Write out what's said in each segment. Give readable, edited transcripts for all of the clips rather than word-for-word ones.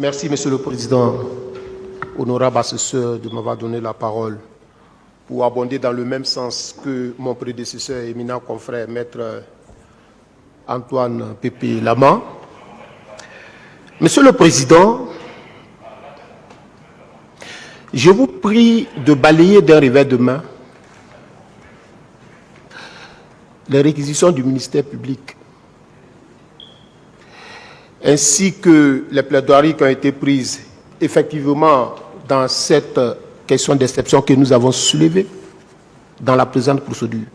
Merci, Monsieur le Président, honorable assesseur, de m'avoir donné la parole pour abonder dans le même sens que mon prédécesseur, éminent confrère, Maître Antoine Pépé Lama. Monsieur le Président, je vous prie de balayer d'un revers de main les réquisitions du ministère public ainsi que les plaidoiries qui ont été prises effectivement dans cette question d'exception que nous avons soulevée dans la présente procédure.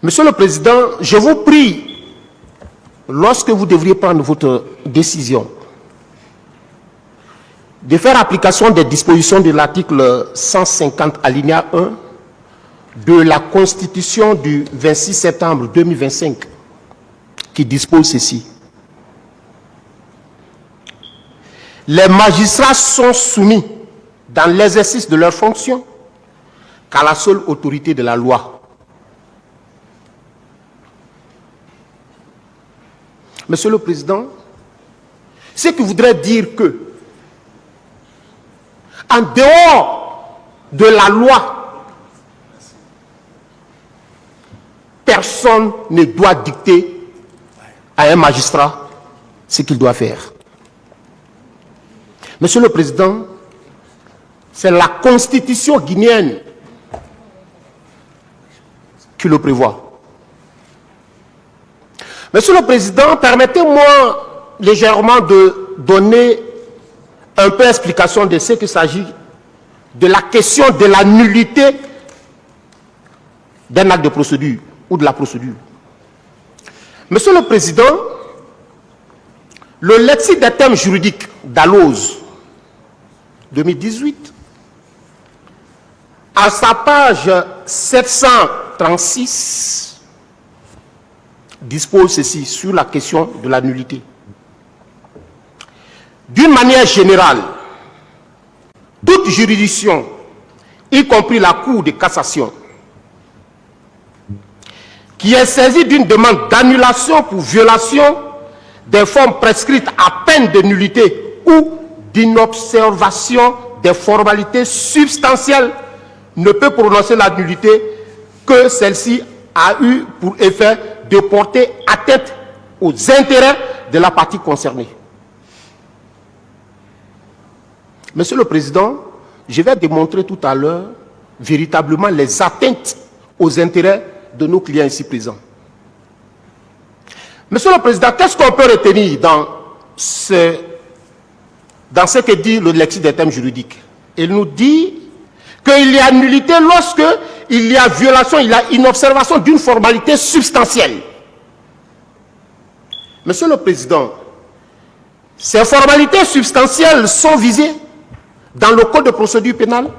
Monsieur le Président, je vous prie, lorsque vous devriez prendre votre décision, de faire application des dispositions de l'article 150 alinéa 1 de la Constitution du 26 septembre 2025 qui dispose ceci. Les magistrats sont soumis dans l'exercice de leurs fonctions qu'à la seule autorité de la loi. Monsieur le Président, ce qui voudrait dire que, en dehors de la loi, personne ne doit dicter à un magistrat ce qu'il doit faire. Monsieur le Président, c'est la Constitution guinéenne qui le prévoit. Monsieur le Président, permettez-moi légèrement de donner un peu d'explication de ce qu'il s'agit de la question de la nullité d'un acte de procédure ou de la procédure. Monsieur le Président, le lexique des termes juridiques d'Alloz 2018, à sa page 736, dispose ceci sur la question de la nullité. D'une manière générale, toute juridiction, y compris la Cour de cassation, qui est saisie d'une demande d'annulation pour violation des formes prescrites à peine de nullité ou d'inobservation des formalités substantielles, ne peut prononcer la nullité que celle-ci a eu pour effet de porter atteinte aux intérêts de la partie concernée. Monsieur le Président, je vais démontrer tout à l'heure véritablement les atteintes aux intérêts de nos clients ici présents. Monsieur le Président, qu'est-ce qu'on peut retenir dans ce que dit le lexique des termes juridiques? Il nous dit qu'il y a nullité lorsque il y a violation, il y a inobservation d'une formalité substantielle. Monsieur le Président, ces formalités substantielles sont visées dans le Code de procédure pénale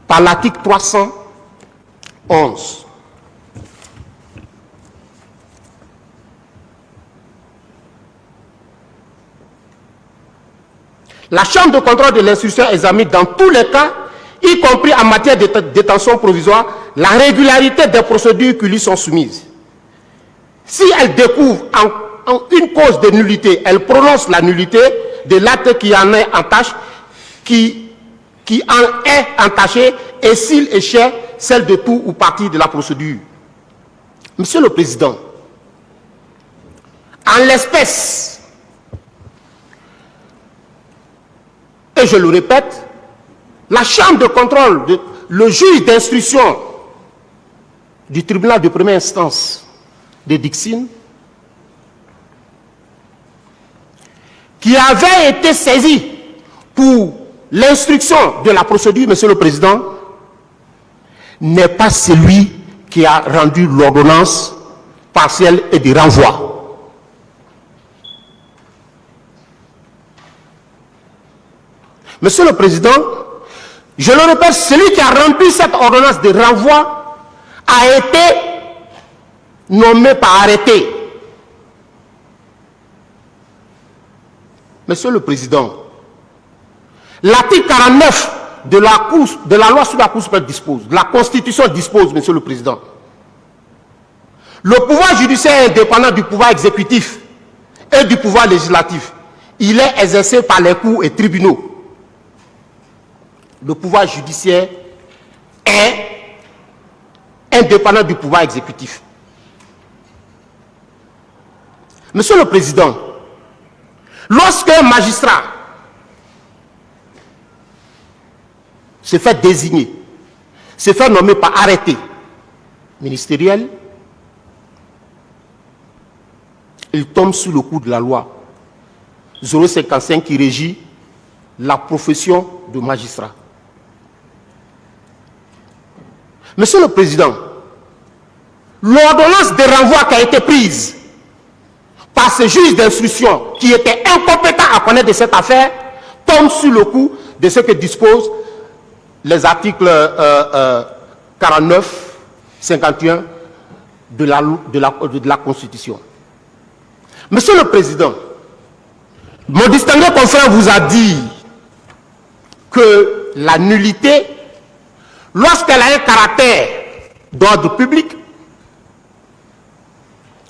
par l'article 311. La Chambre de contrôle de l'instruction examine dans tous les cas, y compris en matière de détention provisoire, la régularité des procédures qui lui sont soumises. Si elle découvre une cause de nullité, elle prononce la nullité de l'acte qui en est entaché, et s'il échec, celle de tout ou partie de la procédure. Monsieur le Président, en l'espèce, et je le répète, la Chambre de contrôle, le juge d'instruction du tribunal de première instance de Dixine, qui avait été saisi pour l'instruction de la procédure, Monsieur le Président, n'est pas celui qui a rendu l'ordonnance partielle et de renvoi. Monsieur le Président, je le répète, celui qui a rempli cette ordonnance de renvoi a été nommé par arrêté. Monsieur le Président, l'article 49 de la loi sur la Cour suprême dispose, la Constitution dispose, Monsieur le Président, le pouvoir judiciaire est indépendant du pouvoir exécutif et du pouvoir législatif. il est exercé par les cours et tribunaux. Le pouvoir judiciaire est indépendant du pouvoir exécutif. Monsieur le Président, lorsqu'un magistrat se fait désigner, se fait nommer par arrêté ministériel, il tombe sous le coup de la loi 055 qui régit la profession de magistrat. Monsieur le Président, l'ordonnance de renvoi qui a été prise par ce juge d'instruction qui était incompétent à connaître de cette affaire tombe sous le coup de ce que disposent les articles 49, 51 de la Constitution. Monsieur le Président, mon distingué confrère vous a dit que la nullité, lorsqu'elle a un caractère d'ordre public,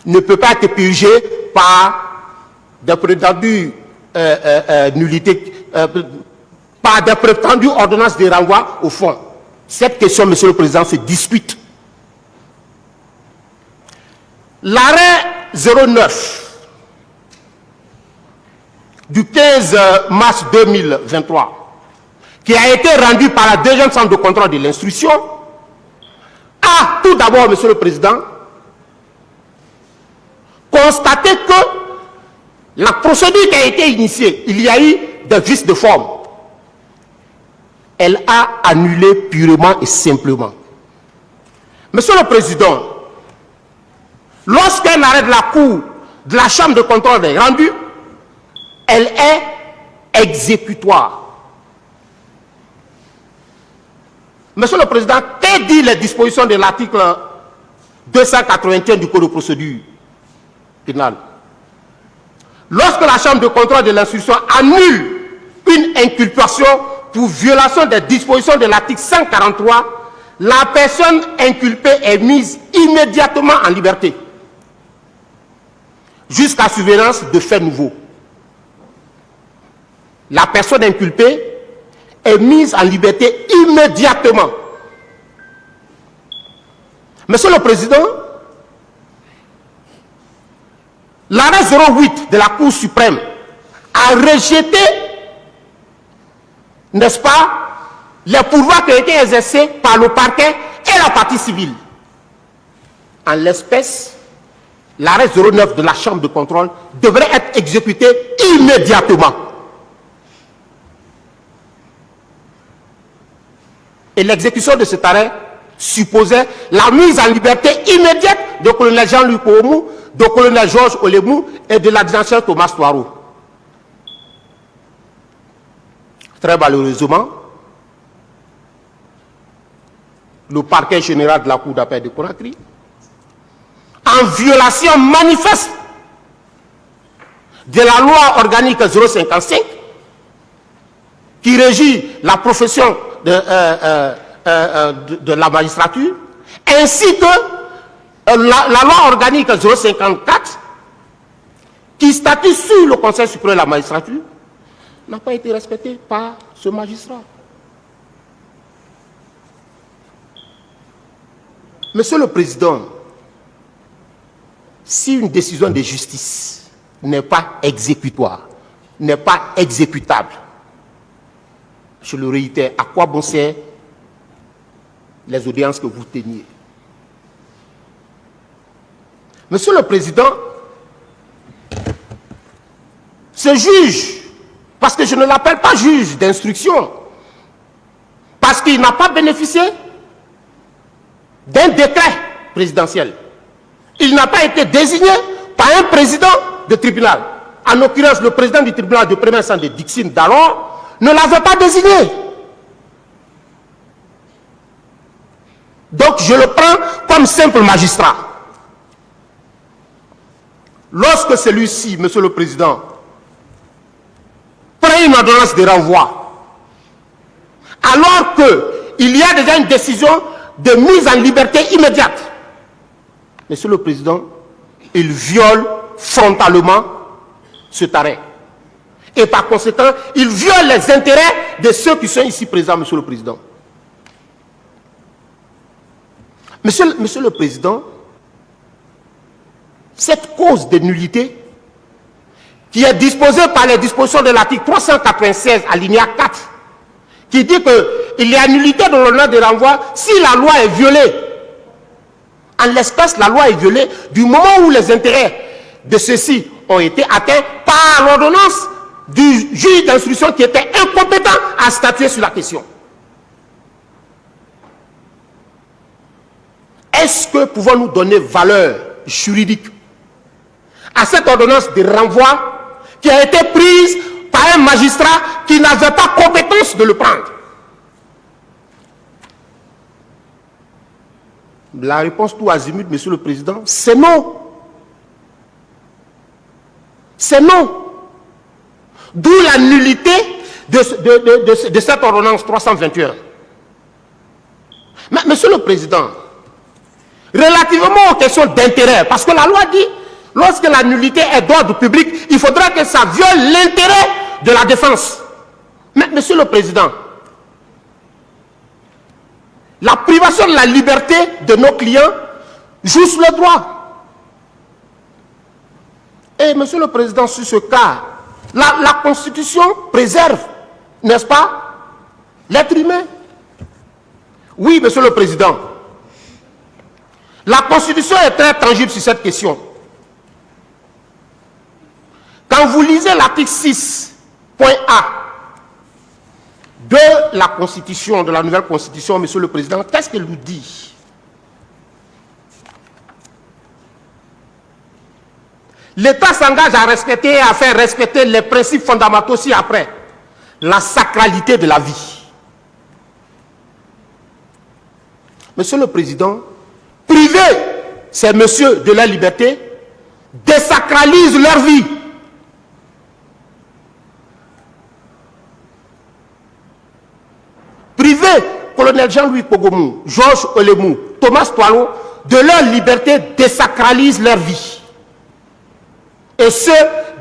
ne peut pas être purgée par des prétendues nullités, par des prétendues ordonnances de renvoi au fond. Cette question, Monsieur le Président, se discute. L'arrêt 09 du 15 mars 2023, qui a été rendu par la deuxième chambre de contrôle de l'instruction, a tout d'abord, Monsieur le Président, constaté que la procédure qui a été initiée, il y a eu des vices de forme. Elle a annulé purement et simplement. Monsieur le Président, lorsqu'un arrêt de la Cour, de la Chambre de contrôle est rendu, elle est exécutoire. Monsieur le Président, que dit les dispositions de l'article 281 du Code de procédure pénale? Lorsque la Chambre de contrôle de l'instruction annule une inculpation pour violation des dispositions de l'article 143, la personne inculpée est mise immédiatement en liberté, jusqu'à survenance de faits nouveaux. La personne inculpée est mise en liberté immédiatement. Monsieur le Président, l'arrêt 08 de la Cour suprême a rejeté, n'est-ce pas, les pouvoirs qui ont été exercés par le parquet et la partie civile. En l'espèce, l'arrêt 09 de la Chambre de contrôle devrait être exécuté immédiatement. Et l'exécution de cet arrêt supposait la mise en liberté immédiate de colonel Jean-Luc Oumou, de colonel Georges Olemou et de l'adjudant Thomas Toiro. Très malheureusement, le parquet général de la Cour d'appel de Conakry, en violation manifeste de la loi organique 055, qui régit la profession de la magistrature, ainsi que la loi organique 054, qui statue sur le Conseil supérieur de la magistrature, n'a pas été respectée par ce magistrat. Monsieur le Président, si une décision de justice n'est pas exécutoire, n'est pas exécutable, je le réitère, à quoi bon sert les audiences que vous teniez? Monsieur le Président, ce juge, parce que je ne l'appelle pas juge d'instruction, parce qu'il n'a pas bénéficié d'un décret présidentiel. Il n'a pas été désigné par un président de tribunal. En l'occurrence, le président du tribunal de première instance de Dixine d'alors ne l'avait pas désigné. Donc je le prends comme simple magistrat. Lorsque celui-ci, Monsieur le Président, prend une ordonnance de renvoi, alors qu'il y a déjà une décision de mise en liberté immédiate, Monsieur le Président, il viole frontalement cet arrêt. Et par conséquent, il viole les intérêts de ceux qui sont ici présents, Monsieur le Président. Monsieur le Président, cette cause de nullité qui est disposée par les dispositions de l'article 396 alinéa 4, qui dit qu'il y a nullité dans l'honneur de renvoi si la loi est violée. En l'espèce, la loi est violée du moment où les intérêts de ceux-ci ont été atteints par l'ordonnance du juge d'instruction qui était incompétent à statuer sur la question. Est-ce que pouvons-nous donner valeur juridique à cette ordonnance de renvoi qui a été prise par un magistrat qui n'avait pas compétence de le prendre? La réponse tout azimut, Monsieur le Président, c'est non. C'est non. D'où la nullité de cette ordonnance 321. Mais, Monsieur le Président, relativement aux questions d'intérêt, parce que la loi dit, lorsque la nullité est d'ordre public, il faudra que ça viole l'intérêt de la défense. Mais, Monsieur le Président, la privation de la liberté de nos clients joue sur le droit. Et, Monsieur le Président, sur ce cas, la Constitution préserve, n'est-ce pas, l'être humain. Oui, Monsieur le Président, la Constitution est très tangible sur cette question. Quand vous lisez l'article 6.A de la Constitution, de la nouvelle Constitution, Monsieur le Président, qu'est-ce qu'elle nous dit? L'État s'engage à respecter et à faire respecter les principes fondamentaux ci-après. La sacralité de la vie. Monsieur le Président, priver ces messieurs de leur liberté désacralise leur vie. Priver colonel Jean-Louis Pogomou, Georges Olemou, Thomas Toilon de leur liberté désacralise leur vie. Et ce,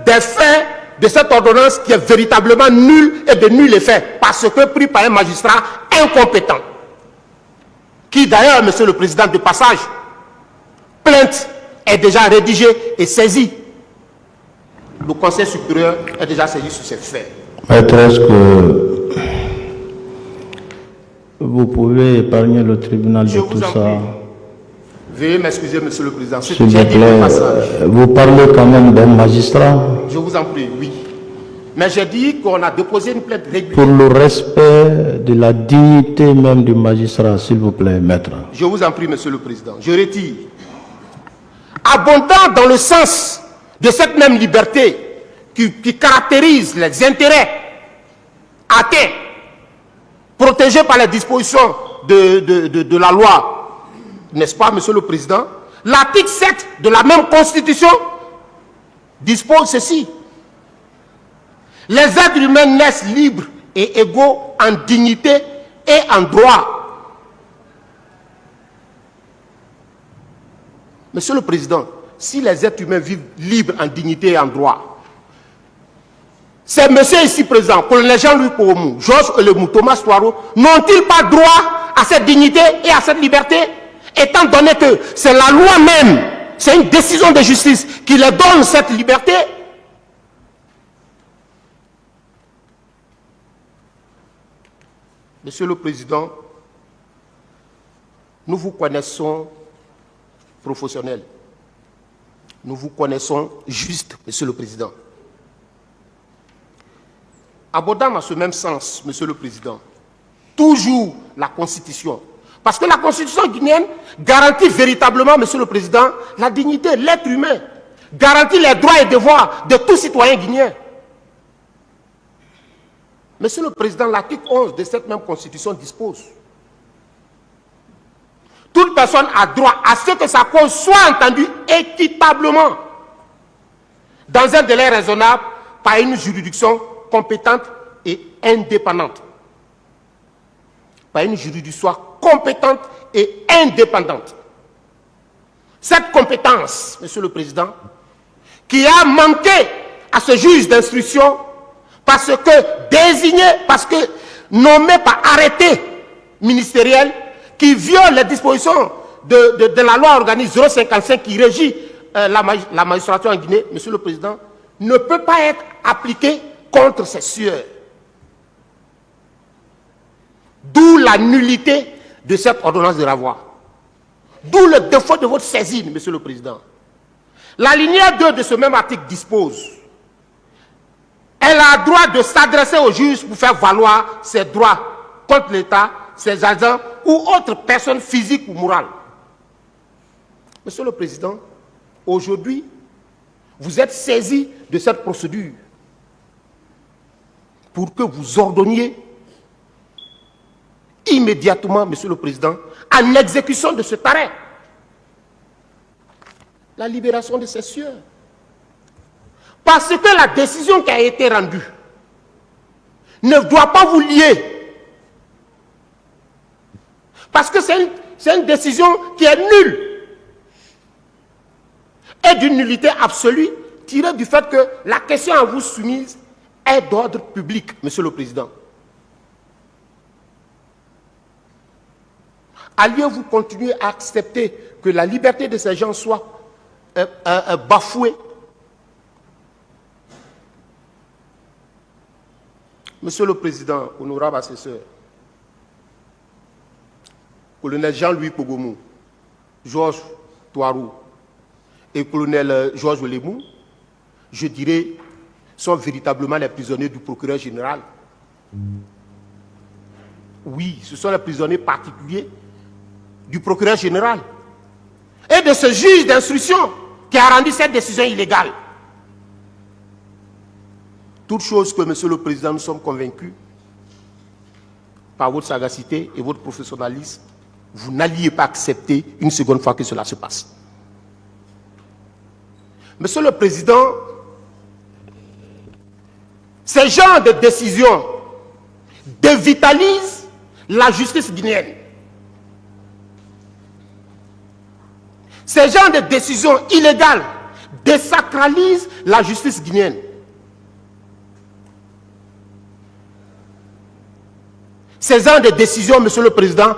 des faits de cette ordonnance qui est véritablement nulle et de nul effet, parce que pris par un magistrat incompétent, qui d'ailleurs, Monsieur le Président, de passage, plainte est déjà rédigée et saisie. Le Conseil supérieur est déjà saisi sur ces faits. Maître, est-ce que vous pouvez épargner le tribunal de tout ça? Veuillez m'excuser, Monsieur le Président. S'il vous plaît, vous parlez quand même d'un magistrat. Je vous en prie, oui. Mais j'ai dit qu'on a déposé une plainte régulière. Pour le respect de la dignité même du magistrat, s'il vous plaît, maître. Je vous en prie, Monsieur le Président. Je retire. Abondant dans le sens de cette même liberté qui caractérise les intérêts atteints, protégés par les dispositions de la loi, n'est-ce pas, Monsieur le Président? L'article 7 de la même Constitution dispose ceci. Les êtres humains naissent libres et égaux en dignité et en droit. Monsieur le Président, si les êtres humains vivent libres en dignité et en droit, ces messieurs ici présents, colonel Jean-Louis Pogomou, Georges Olemou, Thomas Toilon, n'ont-ils pas droit à cette dignité et à cette liberté, étant donné que c'est la loi même, c'est une décision de justice qui leur donne cette liberté? Monsieur le Président, nous vous connaissons professionnel. Nous vous connaissons juste, Monsieur le Président. Abordant dans ce même sens, Monsieur le Président, toujours la Constitution. Parce que la Constitution guinéenne garantit véritablement, Monsieur le Président, la dignité, l'être humain, garantit les droits et devoirs de tout citoyen guinéen. Monsieur le Président, l'article 11 de cette même Constitution dispose: toute personne a droit à ce que sa cause soit entendue équitablement, dans un délai raisonnable, par une juridiction compétente et indépendante. Par une juridiction compétente et indépendante. Cette compétence, Monsieur le Président, qui a manqué à ce juge d'instruction, parce que désigné, parce que nommé par arrêté ministériel qui viole les dispositions de la loi organique 055 qui régit la magistrature en Guinée, Monsieur le Président, ne peut pas être appliqué contre ces sieurs. D'où la nullité de cette ordonnance de renvoi. D'où le défaut de votre saisine, Monsieur le Président. L'alinéa 2 de ce même article dispose: elle a le droit de s'adresser au juge pour faire valoir ses droits contre l'État, ses agents ou autres personnes physiques ou morales. Monsieur le Président, aujourd'hui, vous êtes saisi de cette procédure pour que vous ordonniez immédiatement, Monsieur le Président, en exécution de cet arrêt, la libération de ces sieurs. Parce que la décision qui a été rendue ne doit pas vous lier. Parce que c'est une décision qui est nulle et d'une nullité absolue tirée du fait que la question à vous soumise est d'ordre public, Monsieur le Président. Alliez-vous continuer à accepter que la liberté de ces gens soit bafouée? Monsieur le Président, honorable assesseur, colonel Jean-Louis Pogomou, Georges Touarou et colonel Georges Olemou, je dirais, sont véritablement les prisonniers du procureur général. Oui, ce sont les prisonniers particuliers du procureur général et de ce juge d'instruction qui a rendu cette décision illégale. Toute chose que, Monsieur le Président, nous sommes convaincus, par votre sagacité et votre professionnalisme, vous n'alliez pas accepter une seconde fois que cela se passe. Monsieur le Président, ces genres de décisions dévitalisent la justice guinéenne. Ces genres de décisions illégales désacralisent la justice guinéenne. Ces genres de décisions, Monsieur le Président,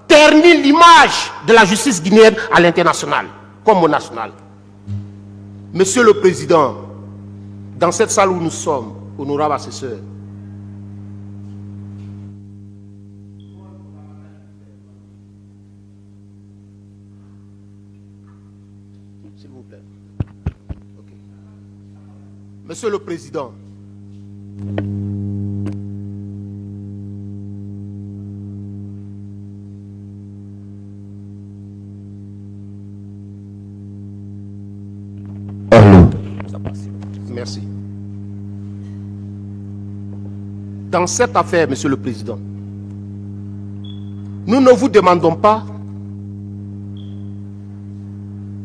ternissent l'image de la justice guinéenne à l'international, comme au national. Monsieur le Président, dans cette salle où nous sommes, honorable assesseur, s'il vous plaît. Okay. Monsieur le Président, merci. Dans cette affaire, Monsieur le Président, nous ne vous demandons pas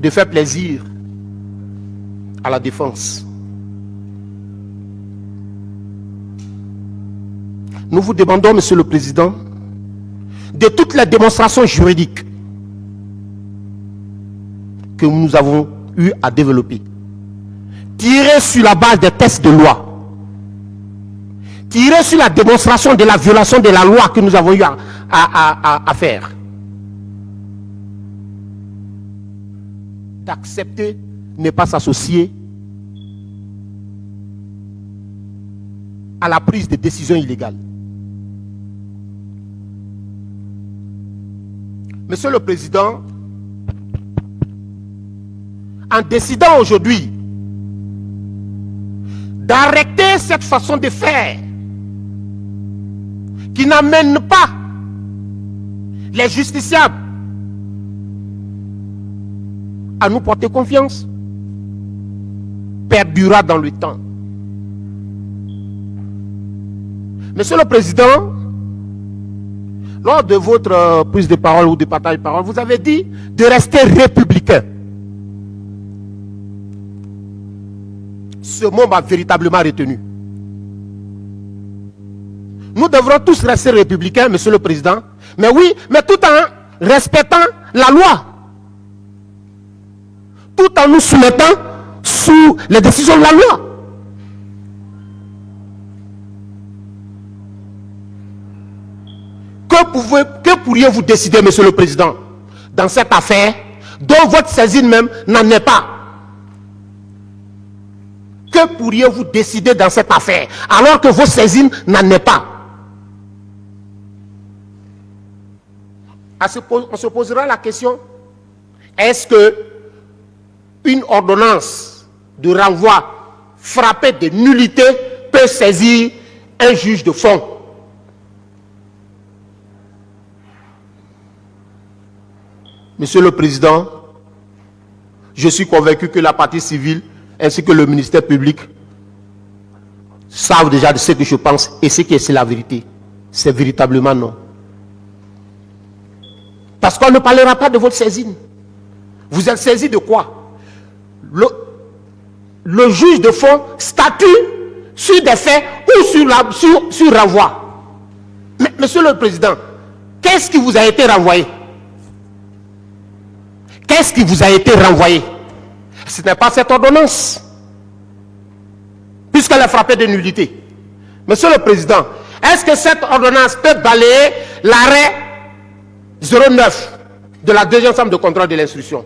de faire plaisir à la défense. Nous vous demandons, Monsieur le Président, de toutes les démonstrations juridiques que nous avons eu à développer, tirées sur la base des textes de loi, tirées sur la démonstration de la violation de la loi que nous avons eu à faire, d'accepter n'est pas s'associer à la prise de décisions illégales. Monsieur le Président, en décidant aujourd'hui d'arrêter cette façon de faire qui n'amène pas les justiciables à nous porter confiance, perdurera dans le temps. Monsieur le Président, lors de votre prise de parole ou de partage de parole, vous avez dit de rester républicain. Ce mot m'a véritablement retenu. Nous devrons tous rester républicains, Monsieur le Président, mais oui, mais tout en respectant la loi, tout en nous soumettant sous les décisions de la loi. Que pourriez-vous décider, Monsieur le Président, dans cette affaire dont votre saisine même n'en est pas? Que pourriez-vous décider dans cette affaire alors que vos saisines n'en est pas? On se posera la question, est-ce que une ordonnance de renvoi frappée de nullité peut saisir un juge de fond? Monsieur le Président, je suis convaincu que la partie civile ainsi que le ministère public savent déjà de ce que je pense et ce qui est la vérité. C'est véritablement non. Parce qu'on ne parlera pas de votre saisine. Vous êtes saisi de quoi? Le juge de fond statue sur des faits ou sur renvoi. Mais, Monsieur le Président, qu'est-ce qui vous a été renvoyé? Qu'est-ce qui vous a été renvoyé? Ce n'est pas cette ordonnance, puisqu'elle est frappée de nullité. Monsieur le Président, est-ce que cette ordonnance peut balayer l'arrêt 09 de la deuxième chambre de contrôle de l'instruction?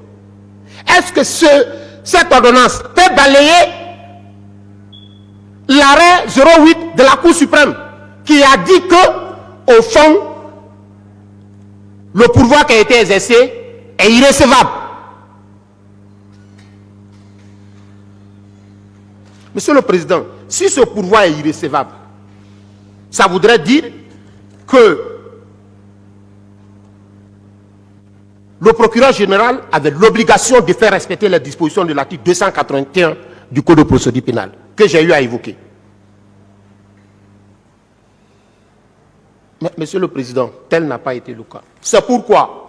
Est-ce que cette ordonnance peut balayer l'arrêt 08 de la Cour suprême qui a dit que, au fond, le pouvoir qui a été exercé est irrécevable? Monsieur le Président, si ce pouvoir est irrécevable, ça voudrait dire que le procureur général avait l'obligation de faire respecter les dispositions de l'article 281 du Code de procédure pénale, que j'ai eu à évoquer. Mais, Monsieur le Président, tel n'a pas été le cas. C'est pourquoi,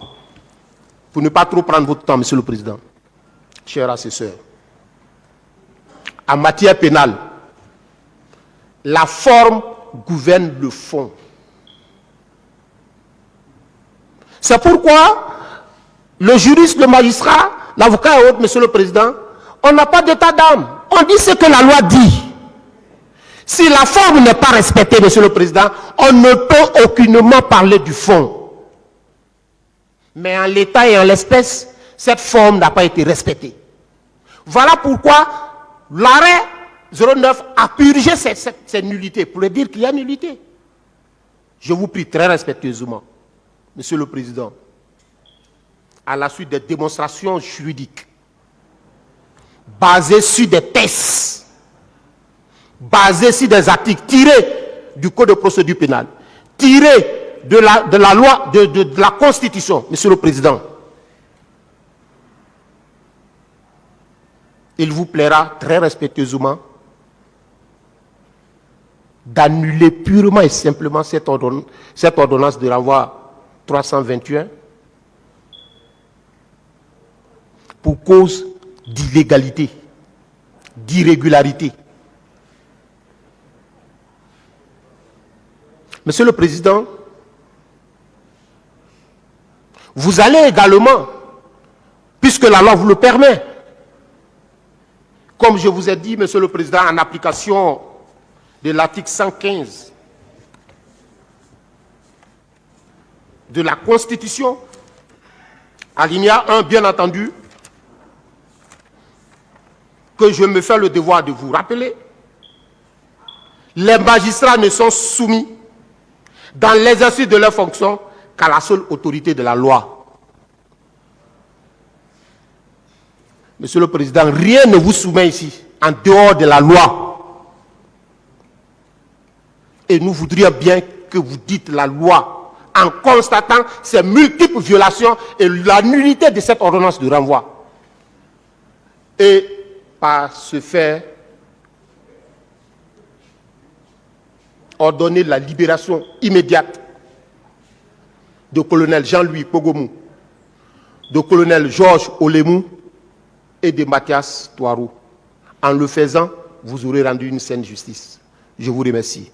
pour ne pas trop prendre votre temps, Monsieur le Président, chers assesseurs, en matière pénale, la forme gouverne le fond. C'est pourquoi le juriste, le magistrat, l'avocat et autres, Monsieur le Président, on n'a pas d'état d'âme. On dit ce que la loi dit. Si la forme n'est pas respectée, Monsieur le Président, on ne peut aucunement parler du fond. Mais en l'état et en l'espèce, cette forme n'a pas été respectée. Voilà pourquoi l'arrêt 09 a purgé cette nullité, pour dire qu'il y a nullité. Je vous prie très respectueusement, Monsieur le Président, à la suite des démonstrations juridiques, basées sur des tests, basées sur des articles tirés du Code de procédure pénale, tirés de la loi, de la Constitution, Monsieur le Président, il vous plaira très respectueusement d'annuler purement et simplement cette ordonnance de renvoi 321 pour cause d'illégalité, d'irrégularité. Monsieur le Président, vous allez également, puisque la loi vous le permet, comme je vous ai dit, Monsieur le Président, en application de l'article 115 de la Constitution, alinéa 1, bien entendu, que je me fais le devoir de vous rappeler, les magistrats ne sont soumis dans l'exercice de leurs fonctions qu'à la seule autorité de la loi. Monsieur le Président, rien ne vous soumet ici en dehors de la loi. Et nous voudrions bien que vous dites la loi en constatant ces multiples violations et la nullité de cette ordonnance de renvoi. Et par ce fait, ordonner la libération immédiate de colonel Jean-Louis Pogomou, de colonel Georges Olemou et de Mathias Touarou. En le faisant, vous aurez rendu une saine justice. Je vous remercie.